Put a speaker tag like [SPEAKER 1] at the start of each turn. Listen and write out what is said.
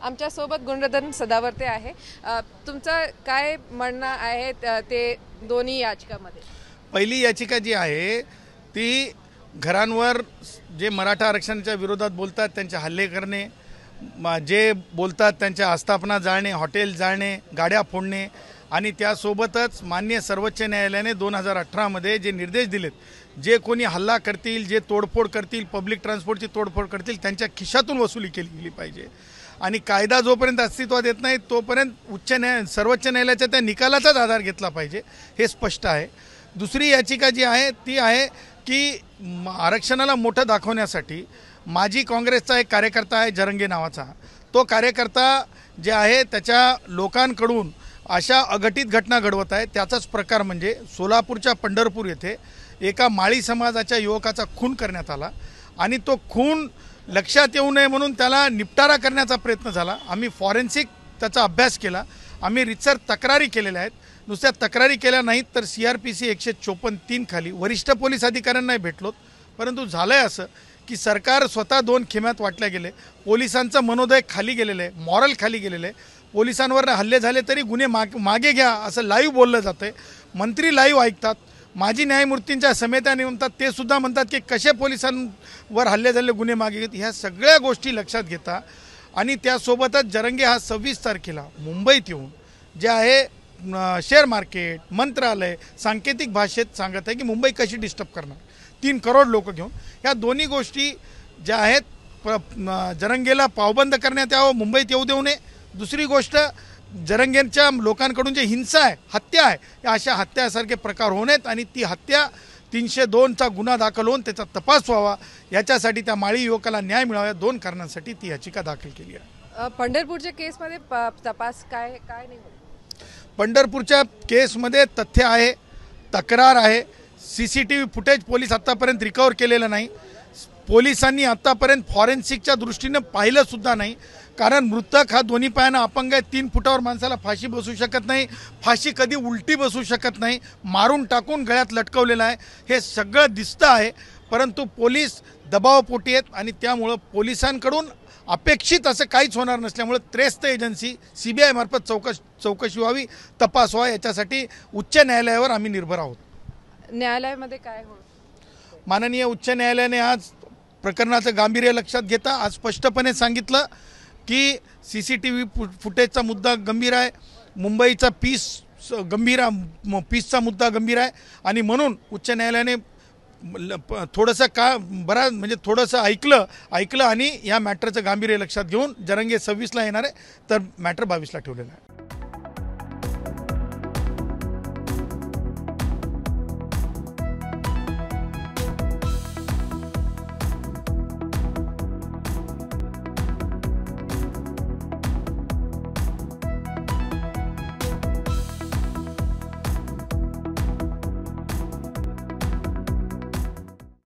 [SPEAKER 1] आमच्या सोबत गुणरत्न सदावर्ते आहे। तुमचं काय म्हणणं आहे ते दोन्ही याचिकामध्ये?
[SPEAKER 2] पहिली याचिका जी आहे ती घरांवर जे मराठा आरक्षणाच्या विरोधात बोलतात त्यांचे हल्ले करणे, जे बोलतात त्यांच्या आस्थापना जाळणे, हॉटेल जाळणे, गाड्या फोडणे आणि त्यासोबतच माननीय सर्वोच्च न्यायालयाने 2018 जे निर्देश दिलेत, जे कोणी हल्ला करतील, जे तोडफोड करतील, पब्लिक ट्रान्सपोर्टची तोडफोड करतील त्यांच्या खिशातून वसुली केली गेली पाहिजे। आणि कायदा जोपर्यंत अस्तित्वात येत नाही तोपर्यंत सर्वोच्च न्यायालयाच्या त्या निकालाचाच आधार घेतला पाहिजे, हे स्पष्ट आहे। दुसरी याचिका जी आहे ती आहे की आरक्षणाला मोठं दाखवण्यासाठी माजी काँग्रेसचा एक कार्यकर्ता आहे जरंगे नावाचा, तो कार्यकर्ता जे आहे त्याच्या लोकांकडून अशा अघटित घटना घडवत आहे। त्याचाच प्रकार म्हणजे सोलापूरच्या पंढरपूर येथे एका माळी समाजाच्या युवकाचा खून करण्यात आला आणि तो खून लक्षात येऊ नये म्हणून त्याला निपटारा करण्याचा प्रयत्न झाला। आम्ही फॉरेन्सिक त्याचा अभ्यास केला, आम्ही रितसर तक्रारी केलेल्या आहेत। नुसत्या तक्रारी केल्या नाहीत तर CRPC 154(3) खाली वरिष्ठ पोलीस अधिकाऱ्यांनाही भेटलोत, परंतु झालंय असं की सरकार स्वतः दोन खेम्यात वाटल्या गेले। पोलिसांचं मनोदय खाली गेलेलं आहे, मॉरल खाली गेलेलं आहे। पोलिसांवर हल्ले झाले तरी गुन्हे मागे घ्या असं लाईव्ह बोललं जातंय। मंत्री लाईव्ह ऐकतात, माजी न्यायमूर्तींच्या समित्या नेमतात, ते सुद्धा म्हणतात की कसे पोलिसांवर हल्ले झाले गुन्हे मागे घेत। ह्या सगळ्या गोष्टी लक्षात घेता आणि त्यासोबतच जरंगे हा 26 तारखेला मुंबईत येऊन जे आहे शेअर मार्केट, मंत्रालय, सांकेतिक भाषेत सांगत आहे की मुंबई कशी डिस्टर्ब करणार 3 करोड लोक घेऊन। ह्या दोन्ही गोष्टी ज्या आहेत जरंगेला पावबंद करण्यात यावं, मुंबईत येऊ देऊ नये। दुसरी गोष्ट जरंगेंच्या लोकांकडून जे हिंसा आहे, हत्या आहे, या अशा हत्यासारखे प्रकार होऊ नयेत आणि ती हत्या 302चा गुन्हा दाखल होऊन त्याचा तपास व्हावा, याच्यासाठी त्या माळी युवकाला न्याय मिळावा, 2 कारणांसाठी ती याचिका दाखल केली आहे।
[SPEAKER 1] पंढरपूरच्या केसमध्ये तपास काय नाही?
[SPEAKER 2] पंढरपूरच्या केसमध्ये तथ्य आहे, तक्रार आहे, CCTV फुटेज पोलीस आत्तापर्यंत रिकवर केलेलं नाही। पोलिसांनी आत्तापर्यंत फॉरेन्सिकच्या दृष्टीनं पाहिलं सुद्धा नाही, कारण मृतक हा दोन्ही पायानं अपंग आहे। 3 फुटावर माणसाला फाशी बसू शकत नाही, फाशी कधी उलटी बसू शकत नाही, मारून टाकून गळ्यात लटकवलेला आहे, हे सगळं दिसतं आहे। परंतु पोलीस दबावपोटी आहेत आणि त्यामुळं पोलिसांकडून अपेक्षित असं काहीच होणार नसल्यामुळे त्रेस्त एजन्सी CBI मार्फत चौकशी व्हावी, तपास व्हावा, याच्यासाठी उच्च न्यायालयावर आम्ही निर्भर आहोत।
[SPEAKER 1] न्यायालयामध्ये काय होईल?
[SPEAKER 2] माननीय उच्च न्यायालयाने आज प्रकरणाचं गांभीर्य लक्षात घेता आज स्पष्टपणे सांगितलं की CCTV फुटेजचा मुद्दा गंभीर आहे, मुंबईचा पीसचा मुद्दा गंभीर आहे आणि म्हणून उच्च न्यायालयाने थोडंसं ऐकलं आणि या मॅटरचं गांभीर्य लक्षात घेऊन जरंगे 26ला येणार आहे तर मॅटर 22ला ठेवलेलं आहे।